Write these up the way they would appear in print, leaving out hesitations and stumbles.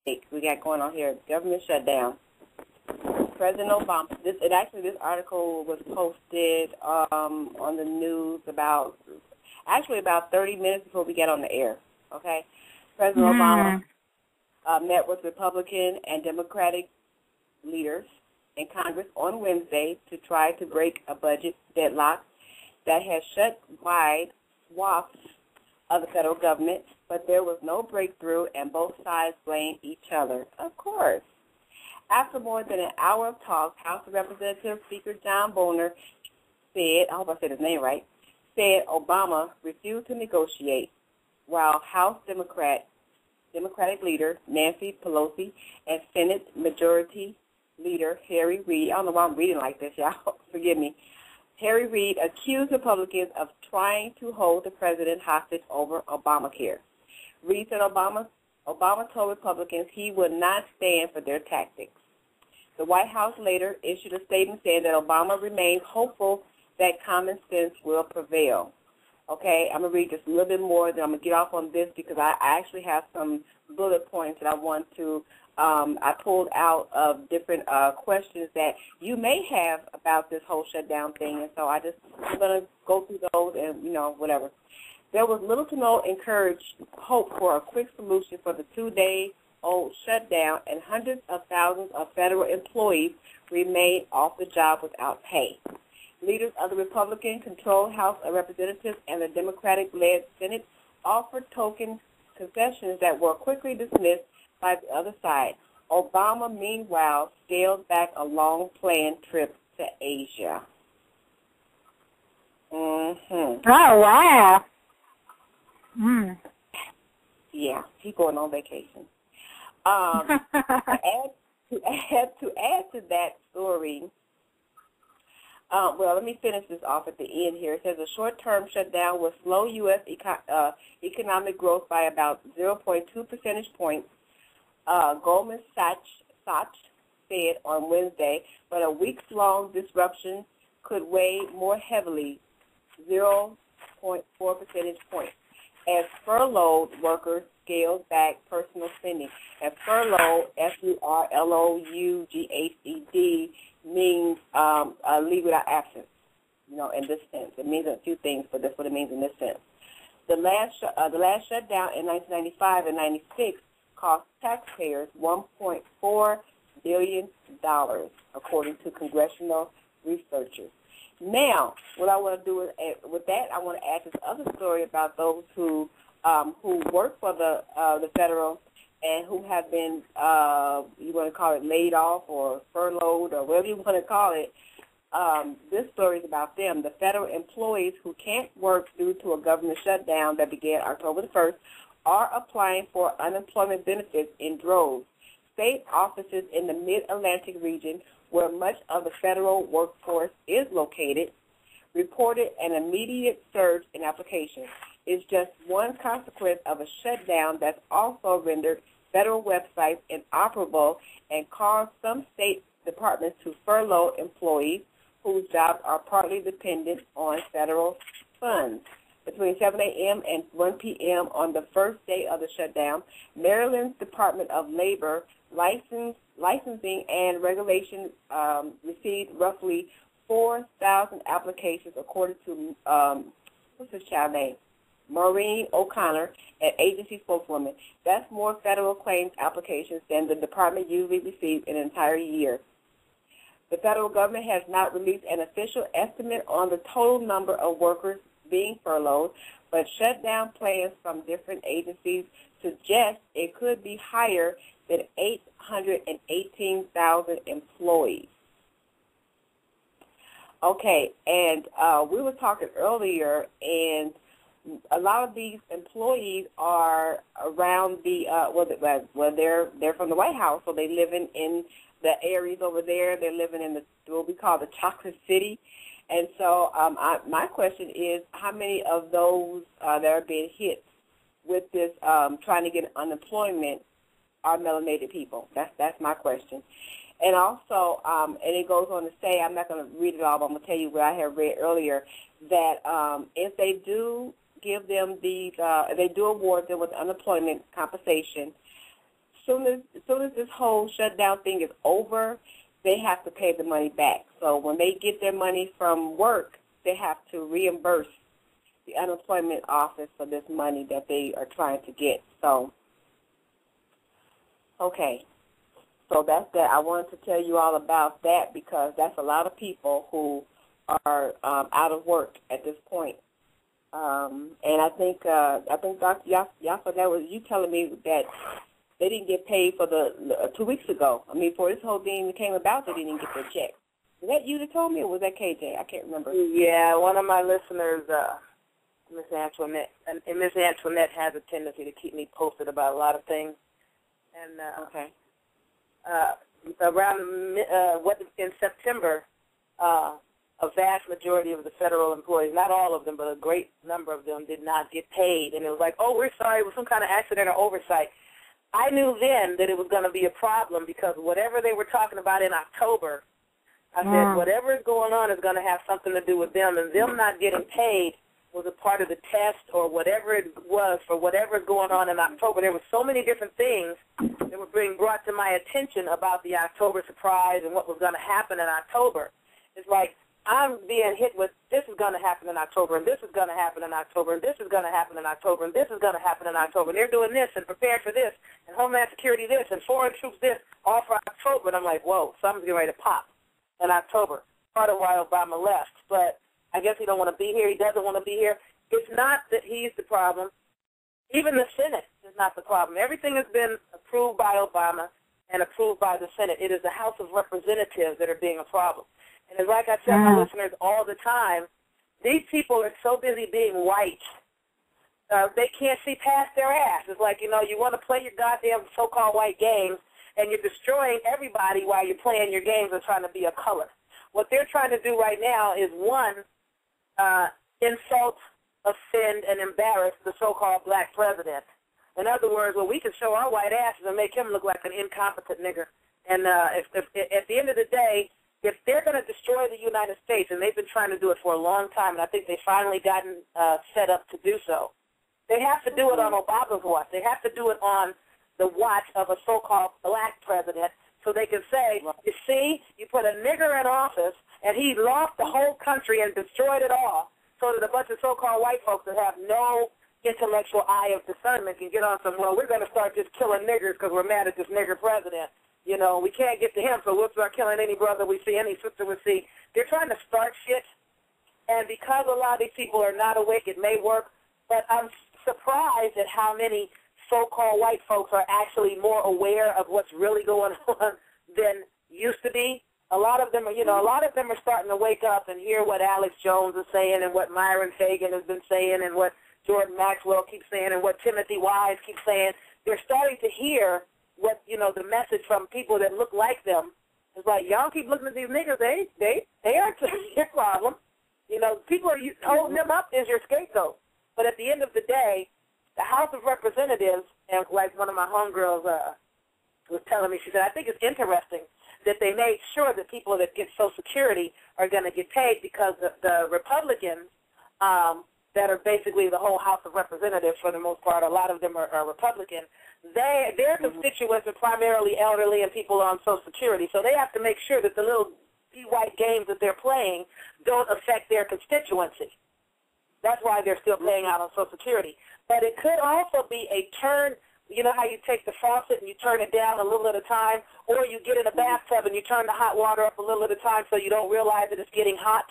we got going on here. Government shutdown. President Obama. This article was posted on the news about 30 minutes before we get on the air. Okay, President Obama met with Republican and Democratic leaders in Congress on Wednesday to try to break a budget deadlock that has shut wide swaths of the federal government, but there was no breakthrough, and both sides blamed each other. Of course. After more than an hour of talks, House of Representatives Speaker John Boehner said, I hope I said his name right, said Obama refused to negotiate, while House Democratic leader Nancy Pelosi and Senate Majority Leader Harry Reid, I don't know why I'm reading like this, y'all, forgive me, Harry Reid accused Republicans of trying to hold the president hostage over Obamacare. Reid said Obama told Republicans he would not stand for their tactics. The White House later issued a statement saying that Obama remains hopeful that common sense will prevail. Okay, I'm going to read just a little bit more, then I'm going to get off on this because I actually have some bullet points that I want to I pulled out of different questions that you may have about this whole shutdown thing, and so I'm going to go through those and, whatever. There was little to no encouraged hope for a quick solution for the 2-day-old shutdown, and hundreds of thousands of federal employees remained off the job without pay. Leaders of the Republican-controlled House of Representatives and the Democratic-led Senate offered token concessions that were quickly dismissed by the other side. Obama, meanwhile, scaled back a long-planned trip to Asia. Oh, wow. Yeah, he's going on vacation. To add to that story, well, let me finish this off at the end here. It says a short-term shutdown will slow U.S. economic growth by about 0.2 percentage points, Goldman Sachs said on Wednesday, but a weeks-long disruption could weigh more heavily, 0.4 percentage points, as furloughed workers scaled back personal spending. And furlough, F-U-R-L-O-U-G-H-E-D, means leave without absence, in this sense. It means a few things, but that's what it means in this sense. The last shutdown in 1995 and 96 cost taxpayers $1.4 billion, according to congressional researchers. Now, what I want to do with that, I want to add this other story about those who work for the federal and who have been, you want to call it laid off or furloughed or whatever you want to call it. This story is about them. The federal employees who can't work due to a government shutdown that began October the 1st are applying for unemployment benefits in droves. State offices in the Mid-Atlantic region, where much of the federal workforce is located, reported an immediate surge in applications. It's just one consequence of a shutdown that's also rendered federal websites inoperable and caused some state departments to furlough employees whose jobs are partly dependent on federal funds. Between 7 a.m. and 1 p.m. on the first day of the shutdown, Maryland's Department of Labor Licensing and Regulation received roughly 4,000 applications, according to, what's his child name? Maureen O'Connor, an agency spokeswoman. That's more federal claims applications than the department usually receives in an entire year. The federal government has not released an official estimate on the total number of workers being furloughed, but shutdown plans from different agencies suggest it could be higher than 818,000 employees. Okay, and we were talking earlier, and a lot of these employees are around the they're from the White House, so they live in the areas over there. They're living in what we call the Chocolate City. And so my question is, how many of those that are being hit with this trying to get unemployment are melanated people? That's my question. And also, and it goes on to say, I'm not going to read it all, but I'm going to tell you what I have read earlier, that if they do give them these, they do award them with unemployment compensation, soon as this whole shutdown thing is over, they have to pay the money back. So when they get their money from work, they have to reimburse the unemployment office for this money that they are trying to get. So, okay. So that's that. I wanted to tell you all about that because that's a lot of people who are out of work at this point. And I think Dr. Yaffa, that was you telling me that they didn't get paid for the 2 weeks ago. I mean, before this whole thing came about, they didn't get their check. Was that you that told me, or was that KJ? I can't remember. Yeah, one of my listeners, Miss Antoinette, and Miss Antoinette has a tendency to keep me posted about a lot of things. And okay. Around in September, a vast majority of the federal employees, not all of them, but a great number of them, did not get paid. And it was like, oh, we're sorry, it was some kind of accident or oversight. I knew then that it was going to be a problem because whatever they were talking about in October, I said, whatever is going on is going to have something to do with them, and them not getting paid was a part of the test or whatever it was for whatever is going on in October. There were so many different things that were being brought to my attention about the October surprise and what was going to happen in October. It's like I'm being hit with this is going to happen in October, and this is going to happen in October, and this is going to happen in October, and this is going to happen in October. And they're doing this and prepared for this, and Homeland Security this, and foreign troops this, all for October. And I'm like, whoa, something's getting ready to pop in October. Part of why Obama left, but I guess he don't want to be here. He doesn't want to be here. It's not that he's the problem. Even the Senate is not the problem. Everything has been approved by Obama and approved by the Senate. It is the House of Representatives that are being a problem. And it's like I tell my listeners all the time, these people are so busy being white, they can't see past their ass. It's like, you want to play your goddamn so-called white games, and you're destroying everybody while you're playing your games and trying to be a color. What they're trying to do right now is, one, insult, offend, and embarrass the so-called black president. In other words, well, we can show our white asses and make him look like an incompetent nigger. And if at the end of the day, if they're going to destroy the United States, and they've been trying to do it for a long time, and I think they've finally gotten set up to do so, they have to do it on Obama's watch. They have to do it on the watch of a so-called black president, so they can say, you see, you put a nigger in office, and he lost the whole country and destroyed it all, so that a bunch of so-called white folks that have no intellectual eye of discernment can get on some, well, we're going to start just killing niggers because we're mad at this nigger president. We can't get to him, so we'll start killing any brother we see, any sister we see. They're trying to start shit, and because a lot of these people are not awake, it may work, but I'm surprised at how many so-called white folks are actually more aware of what's really going on than used to be. A lot of them are, a lot of them are starting to wake up and hear what Alex Jones is saying and what Myron Fagan has been saying and what Jordan Maxwell keeps saying and what Timothy Wise keeps saying. They're starting to hear what, the message from people that look like them. It's like, y'all keep looking at these niggas, they aren't your problem. People are holding them up as your scapegoat. But at the end of the day, the House of Representatives, and like one of my homegirls was telling me, she said, I think it's interesting that they made sure that people that get Social Security are going to get paid because the Republicans that are basically the whole House of Representatives for the most part, a lot of them are Republican, their constituents are primarily elderly and people on Social Security, so they have to make sure that the little white games that they're playing don't affect their constituency. That's why they're still paying out on Social Security. But it could also be a turn. You know how you take the faucet and you turn it down a little at a time, or you get in a bathtub and you turn the hot water up a little at a time so you don't realize that it's getting hot.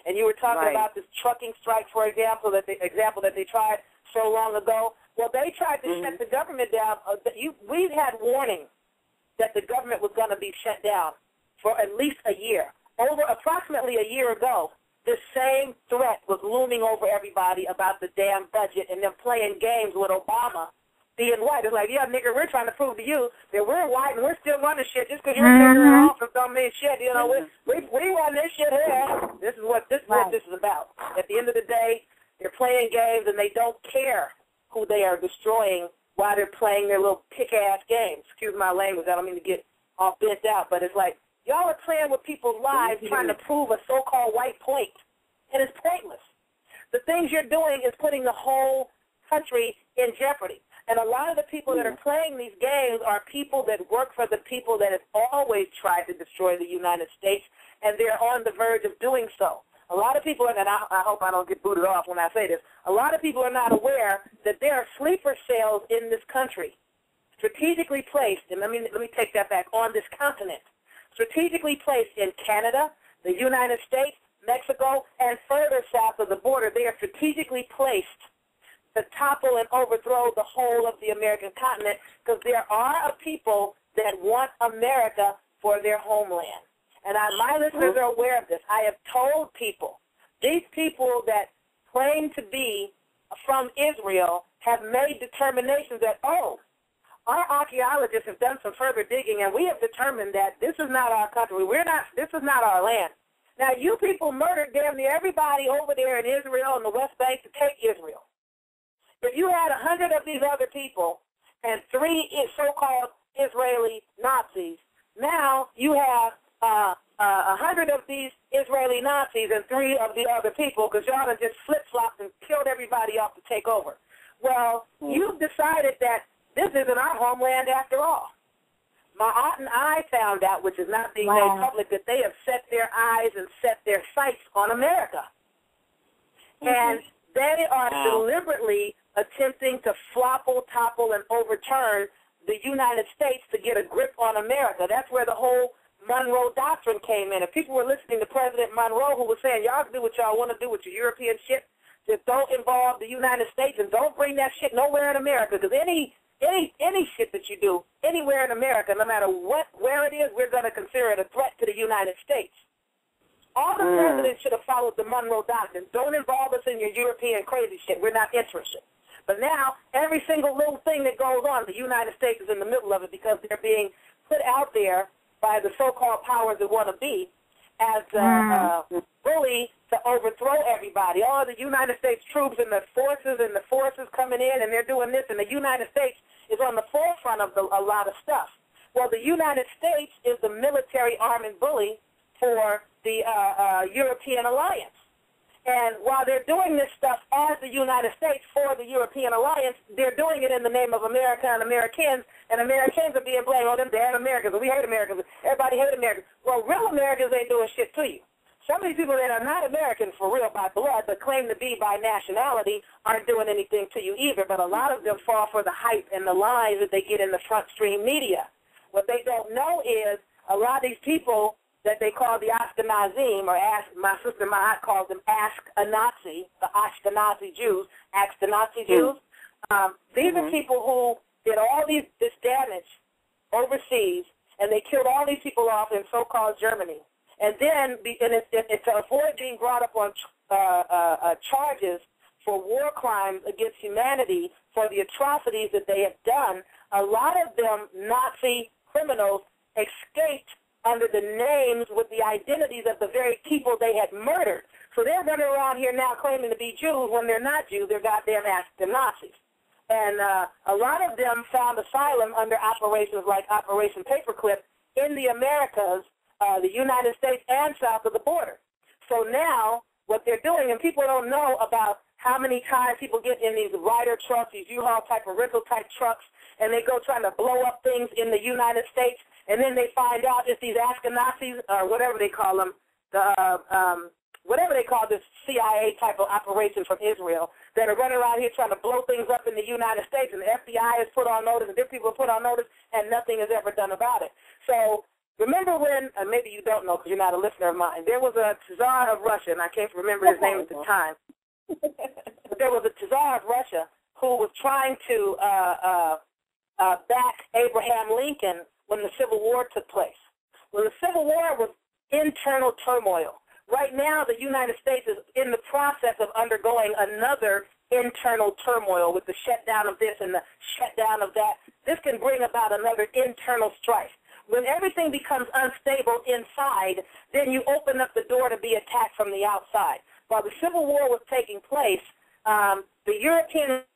And you were talking about this trucking strike, for example, that they tried so long ago. Well, they tried to shut the government down. We've had warning that the government was going to be shut down for at least a year. Over approximately a year ago, the same threat was looming over everybody about the damn budget and them playing games with Obama being white. It's like, yeah, nigga, we're trying to prove to you that we're white and we're still running shit just because you're nigger in office don't mean shit. We run this shit here. This is what this is about. At the end of the day, they're playing games and they don't care who they are destroying while they're playing their little pick-ass games. Excuse my language. I don't mean to get all bent out, but it's like, y'all are playing with people's lives trying to prove a so-called white point, and it's pointless. The things you're doing is putting the whole country in jeopardy. And a lot of the people that are playing these games are people that work for the people that have always tried to destroy the United States, and they're on the verge of doing so. A lot of people, and I hope I don't get booted off when I say this, a lot of people are not aware that there are sleeper cells in this country, strategically placed, and let me take that back, on this continent, strategically placed in Canada, the United States, Mexico, and further south of the border. They are strategically placed to topple and overthrow the whole of the American continent, because there are a people that want America for their homeland. And my listeners are aware of this. I have told people, these people that claim to be from Israel have made determinations that, our archaeologists have done some further digging, and we have determined that this is not our country. This is not our land. Now, you people murdered damn near everybody over there in Israel and the West Bank to take Israel. If you had 100 of these other people and 3 so-called Israeli Nazis, now you have 100 of these Israeli Nazis and 3 of the other people, because y'all have just flip-flopped and killed everybody off to take over. Well, you've decided that this isn't our homeland after all. My aunt and I found out, which is not being made public, that they have set their eyes and set their sights on America. And they are deliberately attempting to flopple, topple, and overturn the United States to get a grip on America. That's where the whole Monroe Doctrine came in. If people were listening to President Monroe, who was saying, y'all do what y'all want to do with your European shit, just don't involve the United States and don't bring that shit nowhere in America, because any shit that you do anywhere in America, no matter where it is, we're going to consider it a threat to the United States. All the presidents should have followed the Monroe Doctrine. Don't involve us in your European crazy shit. We're not interested. But now, every single little thing that goes on, the United States is in the middle of it, because they're being put out there by the so-called powers that want to be as a bully to overthrow everybody. All the United States troops and the forces coming in, and they're doing this, and the United States is on the forefront of a lot of stuff. Well, the United States is the military arm and bully for the European alliance. And while they're doing this stuff as the United States for the European alliance, they're doing it in the name of America and Americans are being blamed. Oh, them damn Americans. We hate Americans. Everybody hates Americans. Well, real Americans ain't doing shit to you. Some of these people that are not Americans for real by blood, but claim to be by nationality, aren't doing anything to you either. But a lot of them fall for the hype and the lies that they get in the front stream media. What they don't know is a lot of these people that they call the Ashkenazim, or my sister Mahat calls them Ask-a-Nazi, the Ashkenazi Jews, Ashkenazi Jews. These are people who did all this damage overseas, and they killed all these people off in so-called Germany. And then, it's to avoid being brought up on charges for war crimes against humanity for the atrocities that they have done, a lot of them Nazi criminals escaped under the names with the identities of the very people they had murdered. So they're running around here now claiming to be Jews when they're not Jews. They're goddamn Nazis. And a lot of them found asylum under operations like Operation Paperclip in the Americas, the United States, and south of the border. So now what they're doing, and people don't know about how many times people get in these rider trucks, these U-Haul type of rental type trucks, and they go trying to blow up things in the United States, and then they find out it's these Ashkenazis, or whatever they call them, whatever they call this CIA type of operation from Israel, that are running around here trying to blow things up in the United States, and the FBI is put on notice, and different people are put on notice, and nothing is ever done about it. So remember when, maybe you don't know because you're not a listener of mine, there was a Tsar of Russia, and I can't remember his name at the time, but there was a Tsar of Russia who was trying to back Abraham Lincoln when the Civil War took place. Well, the Civil War was internal turmoil. Right now, the United States is in the process of undergoing another internal turmoil with the shutdown of this and the shutdown of that. This can bring about another internal strife. When everything becomes unstable inside, then you open up the door to be attacked from the outside. While the Civil War was taking place, the Europeans,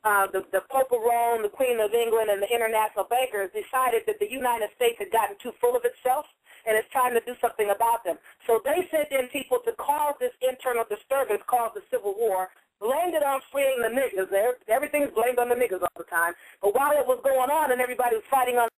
the Pope of Rome, the Queen of England, and the international bankers decided that the United States had gotten too full of itself, and it's time to do something about them. So they sent in people to cause this internal disturbance called the Civil War, blamed it on freeing the niggers. everything's blamed on the niggas all the time. But while it was going on and everybody was fighting on